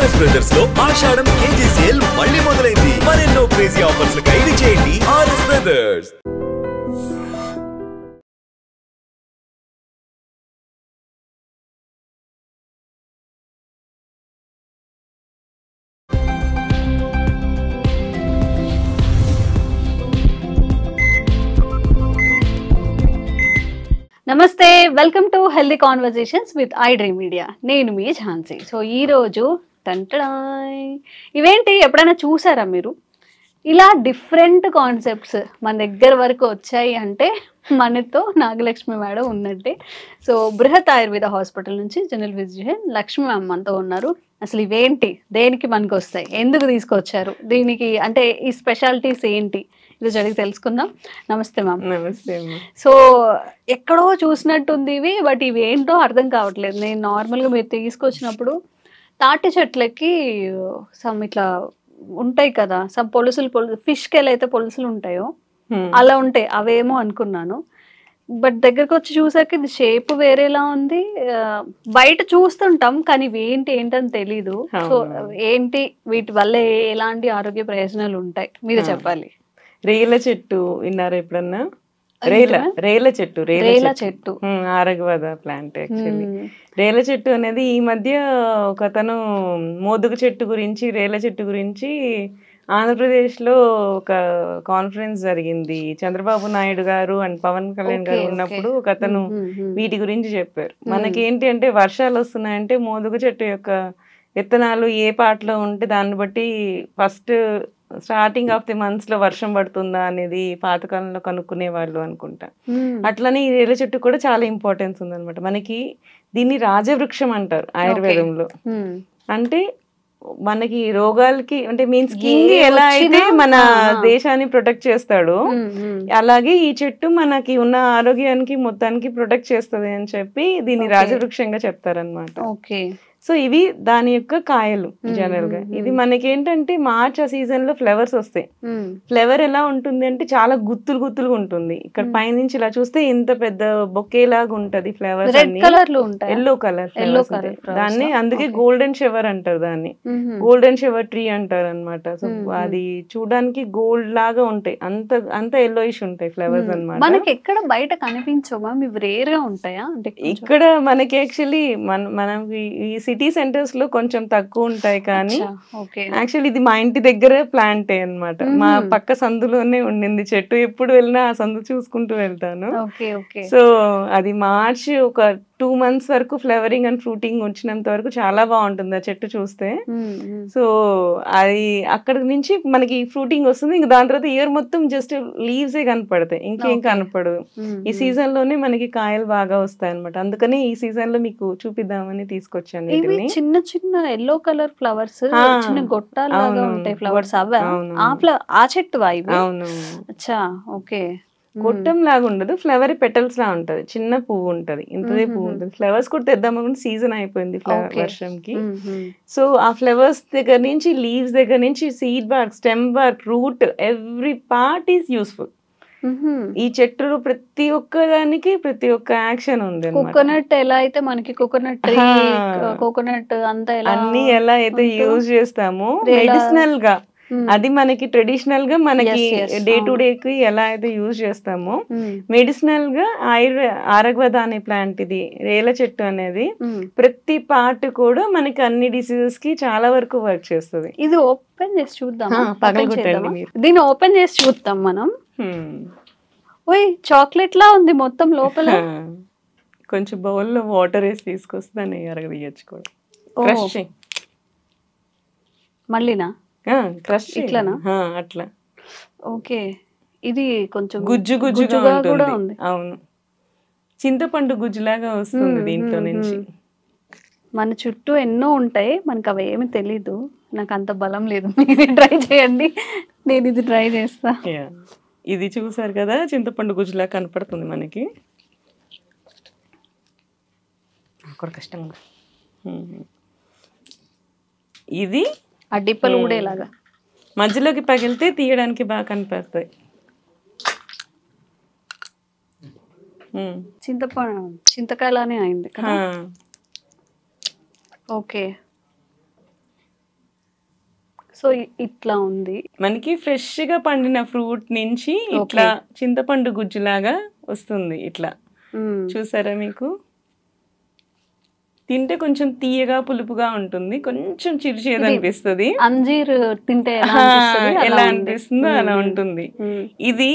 RS brothers లో ఆషాఢం KG sale మళ్ళీ మొదలైంది. మరెన్నో క్రేజీ ఆఫర్స్ ఖైదీ చేయండి ఆర్ఎస్ బ్రదర్స్. నమస్తే, welcome to healthy conversations with I dream media. నేను మీ ఝాన్సీ. సో ఈరోజు ఇవేంటి ఎప్పుడైనా చూసారా మీరు? ఇలా డిఫరెంట్ కాన్సెప్ట్స్ మన దగ్గర వరకు వచ్చాయి అంటే మనతో నాగలక్ష్మి మేడం ఉన్నట్టే. సో బృహత్ ఆయుర్వేద హాస్పిటల్ నుంచి జనరల్ ఫిజిషియన్ లక్ష్మి మ్యామ్ మనతో ఉన్నారు. అసలు ఇవేంటి, దేనికి మనకు వస్తాయి, ఎందుకు తీసుకొచ్చారు, దీనికి అంటే ఈ స్పెషాలిటీస్ ఏంటి, ఇది జరిగి తెలుసుకుందాం. నమస్తే మ్యామ్. నమస్తే. సో ఎక్కడో చూసినట్టుంది ఇవి, బట్ ఇవి ఏంటో అర్థం కావట్లేదు. నేను నార్మల్గా మీరు తీసుకొచ్చినప్పుడు తాటి చెట్లకి సమ్ ఇట్లా ఉంటాయి కదా, సమ్ పొలుసులు ఫిష్కి ఎలా అయితే పొలుసులు ఉంటాయో అలా ఉంటాయి, అవేమో అనుకున్నాను. బట్ దగ్గరకు వచ్చి చూసాక ఇది షేప్ వేరేలా ఉంది. బయట చూస్తుంటాం కానీ ఇవి ఏంటని తెలీదు. సో ఏంటి, వీటి వల్ల ఎలాంటి ఆరోగ్య ప్రయోజనాలు ఉంటాయి మీరు చెప్పాలి. రేల చెట్టు విన్నారా ఎప్పుడన్నా? రేల చెట్టు ఆరగవాద ప్లాంట్. యాక్చువల్లీ రేల చెట్టు అనేది ఈ మధ్య ఒకతను మోదుగ చెట్టు గురించి, రేల చెట్టు గురించి ఆంధ్రప్రదేశ్ లో ఒక కాన్ఫరెన్స్ జరిగింది. చంద్రబాబు నాయుడు గారు అండ్ పవన్ కళ్యాణ్ గారు ఉన్నప్పుడు ఒకతను వీటి గురించి చెప్పారు. మనకి ఏంటి అంటే వర్షాలు వస్తున్నాయంటే మోదుగ చెట్టు యొక్క విత్తనాలు ఏ పాటలో ఉంటే దాన్ని బట్టి first starting of the months లో వర్షం పడుతుందా అనేది పాతకాలంలో కనుక్కునే వాళ్ళు అనుకుంటా. అట్లనే ఈ రేల చెట్టు కూడా చాలా ఇంపార్టెన్స్ ఉందన్నమాట. మనకి దీన్ని రాజవృక్షం అంటారు ఆయుర్వేదంలో. అంటే మనకి రోగాలకి అంటే మీన్స్ కింగ్ ఎలా అయితే మన దేశాన్ని ప్రొటెక్ట్ చేస్తాడో అలాగే ఈ చెట్టు మనకి ఉన్న ఆరోగ్యానికి మొత్తానికి ప్రొటెక్ట్ చేస్తుంది అని చెప్పి దీన్ని రాజవృక్షంగా చెప్తారనమాట. సో ఇవి దాని యొక్క కాయలు. జనరల్ గా ఇది మనకి ఏంటంటే మార్చ్ ఆ సీజన్ లో ఫ్లవర్స్ వస్తాయి. ఫ్లవర్ ఎలా ఉంటుంది అంటే చాలా గుత్తులుగా ఉంటుంది. ఇక్కడ పైనుంచి ఇలా చూస్తే ఇంత పెద్ద బొకే లాగా ఉంటది. ఫ్లవర్స్ ఎల్లో కలర్ దాన్ని అందుకే గోల్డెన్ షవర్ అంటారు. దాన్ని గోల్డెన్ షవర్ ట్రీ అంటారు అనమాట. సో అది చూడడానికి గోల్డ్ లాగా ఉంటాయి, అంత ఎల్లోయిష్ ఉంటాయి ఫ్లవర్స్ అనమాట. మనకి ఎక్కడ బయట కనిపించవా? ఇవి రేర్ గా ఉంటాయా? అంటే ఇక్కడ మనకి యాక్చువల్లీ మనకి ఈ సిటీ సెంటర్స్ లో కొంచెం తక్కువ ఉంటాయి, కానీ యాక్చువల్లీ ఇది మా ఇంటి దగ్గర ప్లాంటే అన్నమాట. మా పక్క సందులోనే ఉండింది చెట్టు. ఎప్పుడు వెళ్ళినా ఆ సందు చూసుకుంటూ వెళ్తాను. సో అది మార్చ్ ఒక 2 months వరకు ఫ్లవరింగ్ అండ్ ఫ్రూటింగ్ వచ్చినంత వరకు చాలా బాగుంటుంది ఆ చెట్టు చూస్తే. సో అది అక్కడ నుంచి మనకి ఫ్రూటింగ్ వస్తుంది. ఇంకా దాని తర్వాత ఇయర్ మొత్తం జస్ట్ లీవ్స్ ఏ కనపడతాయి, ఇంకేం కనపడదు. ఈ సీజన్ లోనే మనకి కాయలు బాగా వస్తాయి అనమాట. అందుకని ఈ సీజన్ లో మీకు చూపిద్దామని తీసుకొచ్చాను. చిన్న చిన్న ఎల్లో కలర్ ఫ్లవర్స్, చిన్న గొట్టాలుగా ఉంటాయి ఫ్లవర్స్. అవే ఆ చెట్టు అవి? అవును. అచ్చా, ఓకే. గొట్టం లాగా ఉండదు, ఫ్లవర్ పెటల్స్ లా ఉంటది. చిన్న పువ్వు ఉంటది, ఇంతదే పువ్వు ఉంటుంది. ఫ్లవర్స్ కూడా తెద్దామనుకుంటే సీజన్ అయిపోయింది వర్షంకి. సో ఆ ఫ్లవర్స్ దగ్గర నుంచి, లీవ్స్ దగ్గర నుంచి, seed bark, stem bark, root, every part is useful. ఈ చెట్టులో ప్రతి ఒక్క దానికి ప్రతి ఒక్క యాక్షన్ ఉంది. కోకోనట్ ఎలా అయితే మనకి కోకోనట్ అంతా అన్ని ఎలా అయితే యూజ్ చేస్తామో మెడిసినల్ గా, అది మనకి ట్రెడిషనల్ గా మనకి డే టు డే కి ఎలా అయితే యూజ్ చేస్తామో మెడిసినల్ గా ఆరగవద అనే ప్లాంట్, ఇది రేల చెట్టు అనేది ప్రతి పార్ట్ కూడా మనకి అన్ని డిసీజెస్ కి చాలా వరకు వర్క్ చేస్తుంది. ఇది ఓపెన్ చేసి చూద్దాం, పగలగొట్టండి మీరు. దీన్ని ఓపెన్ చేసి చూద్దాం మనం. ఓయ్, చాక్లెట్ లా ఉంది మొత్తం లోపల. కొంచెం బౌల్లో వాటర్ వేసి తీసుకొస్తాను, అరగదీయచ్చు కూడా. క్రషింగ్ మళ్ళీనా? క్రష్ ఇట్లానా? అట్లా. ఓకే. ఇది కొంచెం గుజ్జుగా కూడా ఉంది. అవును, చింతపండు గుజ్జులాగా వస్తుంది దీంట్లో నుంచి. మన చుట్టూ ఎన్నో ఉంటాయి, మనకు అవి ఏమి తెలీదు. నాకు అంత బలం లేదు. మీరు ట్రై చేయండి, నేను ఇది ట్రై చేస్తా. ఇది చూసారు కదా, చింతపండు గుజ్జులా కనపడుతుంది మనకి. కష్టంగా ఇది అడ్డిపలు కూడా ఇలాగా మధ్యలోకి పగిలితే తీయడానికి బాగా కనిపిస్తాయి. చింతకాయలానే అయింది కదా. ఓకే, సో ఇట్లా ఉంది. మనకి ఫ్రెష్ గా పండిన ఫ్రూట్ నుంచి ఇట్లా చింతపండు గుజ్జులాగా వస్తుంది. ఇట్లా చూసారా, మీకు తింటే కొంచెం తీయగా పులుపుగా ఉంటుంది, కొంచెం చిరుచేదు అనిపిస్తుంది. అంజీర్ తింటే ఎలా అనిపిస్తుందో అలా ఉంటుంది. ఇది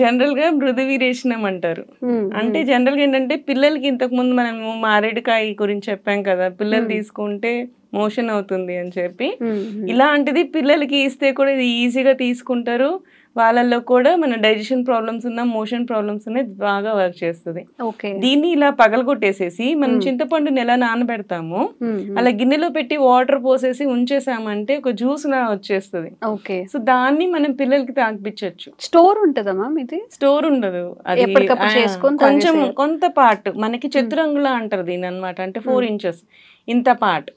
జనరల్ గా మృదు వీరేశనం అంటారు. అంటే జనరల్ గా ఏంటంటే పిల్లలకి ఇంతకు ముందు మనము మారేడుకాయ గురించి చెప్పాం కదా, పిల్లలు తీసుకుంటే మోషన్ అవుతుంది అని చెప్పి, ఇలాంటిది పిల్లలకి ఇస్తే కూడా ఇది ఈజీగా తీసుకుంటారు. వాళ్ళల్లో కూడా మన డైజెషన్ ప్రాబ్లమ్స్ ఉన్న, మోషన్ ప్రాబ్లమ్స్ ఉన్నాయి, బాగా వర్క్ చేస్తుంది. దీన్ని ఇలా పగలగొట్టేసేసి మనం చింతపండుని ఎలా నానబెడతామో అలా గిన్నెలో పెట్టి వాటర్ పోసేసి ఉంచేసామంటే ఒక జ్యూస్ లా వచ్చేస్తుంది. సో దాన్ని మనం పిల్లలకి తాగిపించవచ్చు. స్టోర్ ఉంటుందా మ్యామ్? ఇది స్టోర్ ఉండదు, అది కొంచెం కొంత పార్ట్ మనకి చతురంగులా అంటారు దీని అనమాట. అంటే 4 inches ఇంత పార్ట్.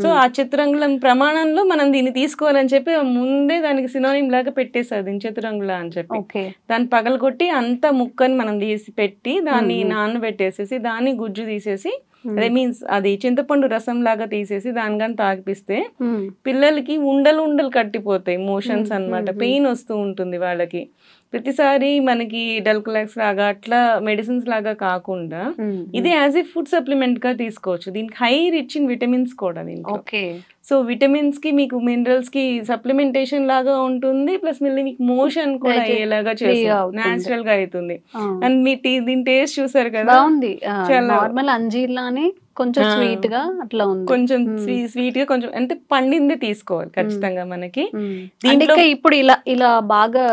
సో ఆ చతురంగుళం ప్రమాణంలో మనం దీన్ని తీసుకోవాలని చెప్పి ముందే దానికి సినోనిమ్ లాగా పెట్టేసారు దీని చతురంగుళ అని చెప్పి. దాన్ని పగలగొట్టి అంత ముక్కని మనం తీసి పెట్టి దాన్ని నానబెట్టేసేసి దాన్ని గుజ్జు తీసేసి, అదే మీన్స్ అది చింతపండు రసం లాగా తీసేసి దాని కానీ తాగిపిస్తే పిల్లలకి ఉండలు ఉండలు కట్టిపోతాయి, మోషన్స్ అన్నమాట. పెయిన్ వస్తూ ఉంటుంది వాళ్ళకి. ప్రతిసారి మనకి డల్కులాక్స్ లాగా అట్లా మెడిసిన్స్ లాగా కాకుండా ఇది యాజ్ ఏ ఫుడ్ సప్లిమెంట్ గా తీసుకోవచ్చు. దీనికి హై రిచ్ ఇన్ విటమిన్స్ కూడా దీంట్లో. సో విటమిన్స్ కి మీకు మినరల్స్ కి సప్లిమెంటేషన్ లాగా ఉంటుంది, ప్లస్ మళ్ళీ మీకు మోషన్ కూడా అయ్యేలాగా చేస్తుంది, నేచురల్ గా అవుతుంది. అండ్ మీ దీని టేస్ట్ చూసారు కదా, నార్మల్ అంజీర్ లానే కొంచెం స్వీట్ గా అట్లా ఉంది. కొంచెం స్వీట్ గా కొంచెం అంటే పండిందే తీసుకోవాలి ఖచ్చితంగా మనకి. ఇప్పుడు ఇలా ఇలా బాగా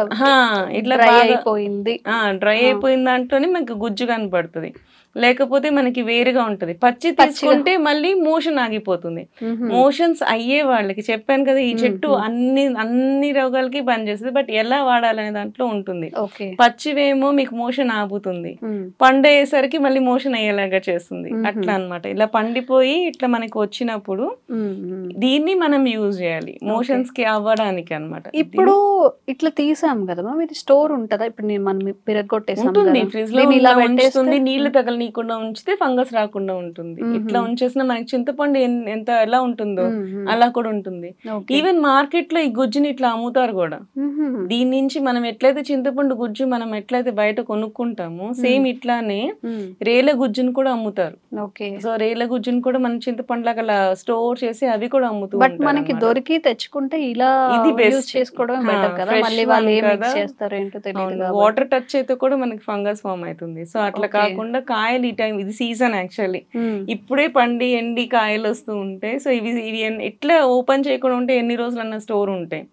ఇట్లా డ్రై అయిపోయింది, డ్రై అయిపోయిన దాంట్లోనే మనకి గుజ్జు కనపడుతుంది. లేకపోతే మనకి వేరుగా ఉంటది. పచ్చి తీసుకుంటే మళ్ళీ మోషన్ ఆగిపోతుంది. మోషన్స్ అయ్యే వాళ్ళకి చెప్పాను కదా, ఈ చెట్టు అన్ని రోగాలకి పనిచేస్తుంది. బట్ ఎలా వాడాలనే దాంట్లో ఉంటుంది. పచ్చివేమో మీకు మోషన్ ఆగుతుంది, పండేసరికి మళ్ళీ మోషన్ అయ్యేలాగా చేస్తుంది. అట్లా అన్నమాట. ఇలా పండిపోయి ఇట్లా మనకి వచ్చినప్పుడు దీన్ని మనం యూజ్ చేయాలి మోషన్స్ కి అవ్వడానికి అన్నమాట. ఇప్పుడు ఇట్లా తీసాం కదా మ్యామ్, ఇది స్టోర్ ఉంటదా? ఇప్పుడు మనం పిరగొట్టేసాం, ఫ్రిడ్జ్ లో ఉంచుతుంది, నీళ్లు తగలనీయకుండా ఉంచితే ఫంగస్ రాకుండా ఉంటుంది. ఇట్లా ఉంచేసిన మనకి చింతపండు ఎంత ఎలా ఉంటుందో అలా కూడా ఉంటుంది. ఈవెన్ మార్కెట్ లో ఈ గుజ్జుని ఇట్లా అమ్ముతారు కూడా. దీని నుంచి మనం ఎట్లయితే చింతపండు గుజ్జు మనం ఎట్లయితే బయట కొనుక్కుంటామో సేమ్ ఇట్లానే రేల గుజ్జుని కూడా అమ్ముతారు. సో రేల గుజ్జుని కూడా మనం చింతపండు లాగా స్టోర్ చేసి అవి కూడా అమ్ముతూ. బట్ మనకి దొరికి తెచ్చుకుంటే ఇలా యూజ్ చేసుకోవడం బెటర్ కదా. మళ్ళీ వాళ్ళు ఏం మిక్స్ చేస్తారో ఏంటో తెలియదు. వాటర్ టచ్ అయితే కూడా మనకి ఫంగస్ ఫామ్ అవుతుంది. సో అట్లా కాకుండా కాయలు ఈ టైం ఇది సీజన్ యాక్చువల్లీ ఇప్పుడే పండి ఎండి కాయలు వస్తూ ఉంటాయి. సో ఇవి ఎట్లా ఓపెన్ చేయకుండా ఉంటే ఎన్ని రోజులన్నా స్టోర్ ఉంటాయి.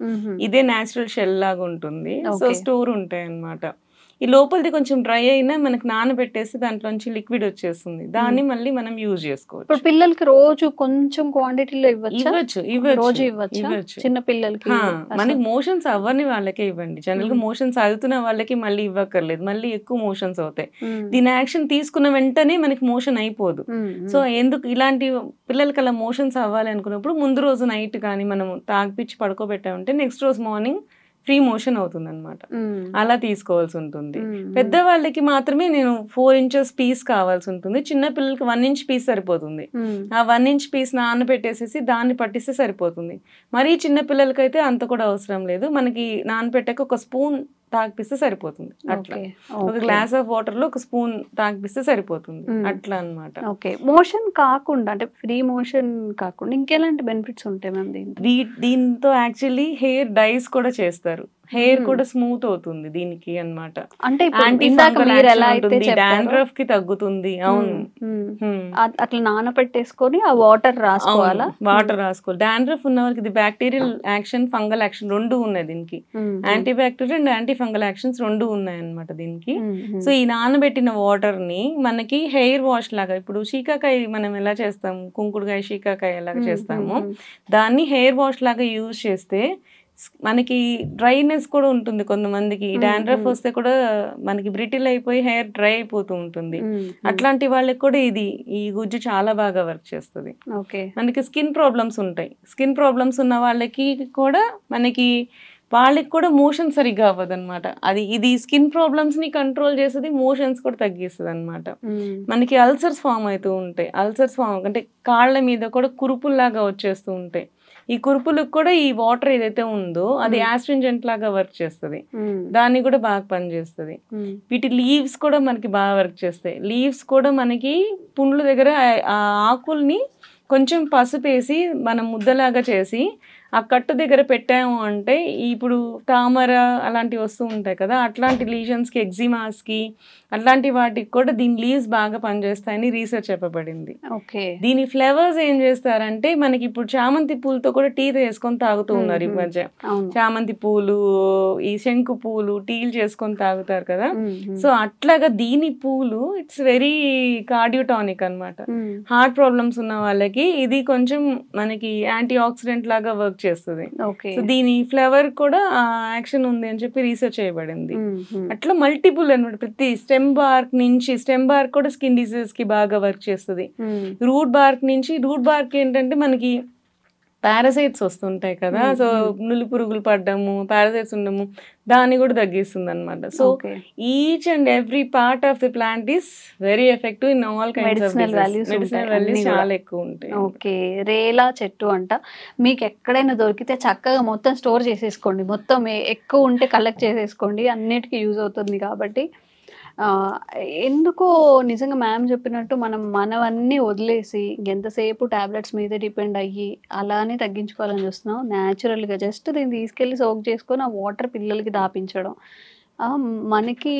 ఇదే నేచురల్ షెల్ లాగా ఉంటుంది. సో స్టోర్ ఉంటాయి అన్నమాట. ఈ లోపలిది కొంచెం డ్రై అయినా మనకి నానబెట్టేసి దాంట్లోంచి లిక్విడ్ వచ్చేస్తుంది. దాన్ని మళ్ళీ మనం యూజ్ చేసుకోవచ్చు. ఇప్పుడు పిల్లలకి రోజు కొంచెం క్వాంటిటీలో ఇవ్వచ్చు. చిన్న పిల్లలకి మనకి మోషన్స్ అవ్వని వాళ్ళకే ఇవ్వండి. జనరల్ గా మోషన్స్ అవుతున్న వాళ్ళకి మళ్ళీ ఇవ్వక్కర్లేదు, మళ్ళీ ఎక్కువ మోషన్స్ అవుతాయి. దీని యాక్షన్ తీసుకున్న వెంటనే మనకి మోషన్ అయిపోదు. సో ఎందుకు ఇలాంటి పిల్లలకి అలా మోషన్స్ అవ్వాలి అనుకున్నప్పుడు ముందు రోజు నైట్ కానీ మనం తాగిపిచ్చి పడుకోబెట్టామంటే నెక్స్ట్ రోజు మార్నింగ్ ఫ్రీ మోషన్ అవుతుంది అనమాట. అలా తీసుకోవాల్సి ఉంటుంది. పెద్దవాళ్ళకి మాత్రమే నేను 4 inches పీస్ కావాల్సి ఉంటుంది. చిన్న పిల్లలకి 1 inch పీస్ సరిపోతుంది. ఆ 1 inch పీస్ నానబెట్టేసేసి దాన్ని పట్టిస్తే సరిపోతుంది. మరీ చిన్న పిల్లలకైతే అంత కూడా అవసరం లేదు. మనకి నానబెట్టాక ఒక స్పూన్ తాగిపిస్తే సరిపోతుంది. అట్లా ఒక గ్లాస్ ఆఫ్ వాటర్ లో ఒక స్పూన్ తాగిపిస్తే సరిపోతుంది. అట్లా అన్నమాట. ఓకే. మోషన్ కాకుండా అంటే ఫ్రీ మోషన్ కాకుండా ఇంకెలాంటి బెనిఫిట్స్ ఉంటాయి మ్యామ్ దీంతో? యాక్చువల్లీ హెయిర్ డైస్ కూడా చేస్తారు. హెయిర్ కూడా స్మూత్ అవుతుంది దీనికి అన్నమాట. అంటే డాండ్రఫ్ కి తగ్గుతుంది. అవును, అట్లా నానబెట్టేసుకొని ఆ వాటర్ రాసుకోవాలా? వాటర్ రాసుకోవాలి. డాండ్రఫ్ ఉన్న వాళ్ళకి ఇది బ్యాక్టీరియల్ యాక్షన్, ఫంగల్ యాక్షన్ రెండు ఉన్నాయి దీనికి. Anti bacterial and anti fungal actions రెండు ఉన్నాయి అన్నమాట దీనికి. సో ఈ నానబెట్టిన వాటర్ ని మనకి హెయిర్ వాష్ లాగా, ఇప్పుడు శీకాకాయ మనం ఎలా చేస్తాము, కుంకుడుకాయ శీకాకాయ ఎలాగా చేస్తాము, దాన్ని హెయిర్ వాష్ లాగా యూజ్ చేస్తే మనకి డ్రైనెస్ కూడా ఉంటుంది. కొంతమందికి డాండ్రఫ్ వస్తే కూడా మనకి బ్రిటిల్ అయిపోయి హెయిర్ డ్రై అయిపోతూ ఉంటుంది. అట్లాంటి వాళ్ళకి కూడా ఈ గుజ్జు చాలా బాగా వర్క్ చేస్తుంది. మనకి స్కిన్ ప్రాబ్లమ్స్ ఉంటాయి. స్కిన్ ప్రాబ్లమ్స్ ఉన్న వాళ్ళకి కూడా వాళ్ళకి కూడా మోషన్ సరిగ్గా అవ్వదు అనమాట. ఇది స్కిన్ ప్రాబ్లమ్స్ ని కంట్రోల్ చేస్తుంది, మోషన్స్ కూడా తగ్గిస్తుంది అనమాట. మనకి అల్సర్స్ ఫామ్ అవుతూ ఉంటాయి. అల్సర్స్ ఫామ్ అంటే కాళ్ళ మీద కూడా కురుపుల్లాగా వచ్చేస్తూ ఉంటాయి. ఈ కురుపులకు కూడా ఈ వాటర్ ఏదైతే ఉందో అది యాస్ట్రింజెంట్ లాగా వర్క్ చేస్తుంది, దాన్ని కూడా బాగా పనిచేస్తుంది. వీటి లీవ్స్ కూడా మనకి బాగా వర్క్ చేస్తాయి. లీవ్స్ కూడా మనకి పుండ్ల దగ్గర ఆ ఆకుల్ని కొంచెం పసుపేసి మనం ముద్దలాగా చేసి ఆ కట్టు దగ్గర పెట్టాము అంటే ఇప్పుడు తామర అలాంటివి వస్తూ ఉంటాయి కదా, అట్లాంటి లీజన్స్కి, ఎగ్జిమాస్కి అట్లాంటి వాటికి కూడా దీని లీవ్స్ బాగా పనిచేస్తాయని రీసెర్చ్ చెప్పబడింది. దీని ఫ్లేవర్స్ ఏం చేస్తారంటే మనకి ఇప్పుడు చామంతి పూలతో కూడా టీ చేసుకొని తాగుతూ ఉన్నారు ఈ మధ్య. చామంతి పూలు, ఈ శంకు పూలు టీలు చేసుకొని తాగుతారు కదా. సో అట్లాగా దీని పూలు ఇట్స్ వెరీ కార్డియోటానిక్ అన్నమాట. హార్ట్ ప్రాబ్లమ్స్ ఉన్న వాళ్ళకి ఇది కొంచెం మనకి యాంటీ ఆక్సిడెంట్ లాగా వర్క్ చేస్తుంది. సో దీని ఫ్లేవర్ కూడా యాక్షన్ ఉంది అని చెప్పి రీసెర్చ్ చేయబడింది. అట్లా మల్టిపుల్ అనమాట. ప్రతి స్టెమ్ బార్క్ కూడా స్కిన్ డిసీజెస్ కి బాగా వర్క్ చేస్తుంది. రూట్ బార్క్ ఏంటంటే మనకి పారాసైట్స్ వస్తుంటాయి కదా, సో నులి పురుగులు పడ్డము, పారాసైట్స్ ఉండము, దాన్ని కూడా తగ్గిస్తుంది అనమాట. So each and every part of the plant is very effective in all kinds of medicinal values చాలా ఎక్కువ ఉంటాయి. ఓకే, రేలా చెట్టు అంట. మీకు ఎక్కడైనా దొరికితే చక్కగా మొత్తం స్టోర్ చేసేసుకోండి, మొత్తం ఎక్కువ ఉంటే కలెక్ట్ చేసేసుకోండి, అన్నిటికీ యూజ్ అవుతుంది కాబట్టి. ఎందుకో నిజంగా మ్యామ్ చెప్పినట్టు మనం మనవన్నీ వదిలేసి ఎంతసేపు టాబ్లెట్స్ మీద డిపెండ్ అయ్యి అలానే తగ్గించుకోవాలని చూస్తున్నాం. న్యాచురల్గా జస్ట్ దీన్ని తీసుకెళ్ళి సోక్ చేసుకొని ఆ వాటర్ పిల్లలకి దాపించడం, మనకి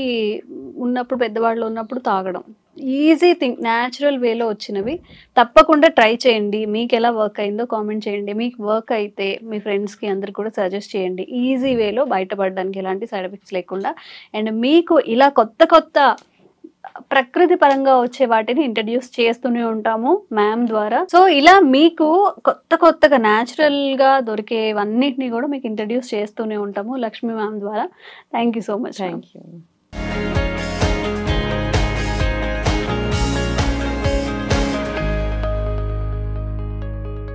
ఉన్నప్పుడు పెద్దవాళ్ళు ఉన్నప్పుడు తాగడం, ఈజీ థింగ్, న్యాచురల్ వేలో వచ్చినవి. తప్పకుండా ట్రై చేయండి. మీకు ఎలా వర్క్ అయిందో కామెంట్ చేయండి. మీకు వర్క్ అయితే మీ ఫ్రెండ్స్కి అందరికి కూడా సజెస్ట్ చేయండి. ఈజీ వేలో బయటపడడానికి ఎలాంటి సైడ్ ఎఫెక్ట్స్ లేకుండా. అండ్ మీకు ఇలా కొత్త కొత్త ప్రకృతి పరంగా వచ్చే వాటిని ఇంట్రడ్యూస్ చేస్తూనే ఉంటాము మ్యామ్ ద్వారా. సో ఇలా మీకు కొత్తగా న్యాచురల్ గా దొరికేవన్నిటిని కూడా మీకు ఇంట్రడ్యూస్ చేస్తూనే ఉంటాము లక్ష్మీ మ్యామ్ ద్వారా. Thank you so much. Thank you.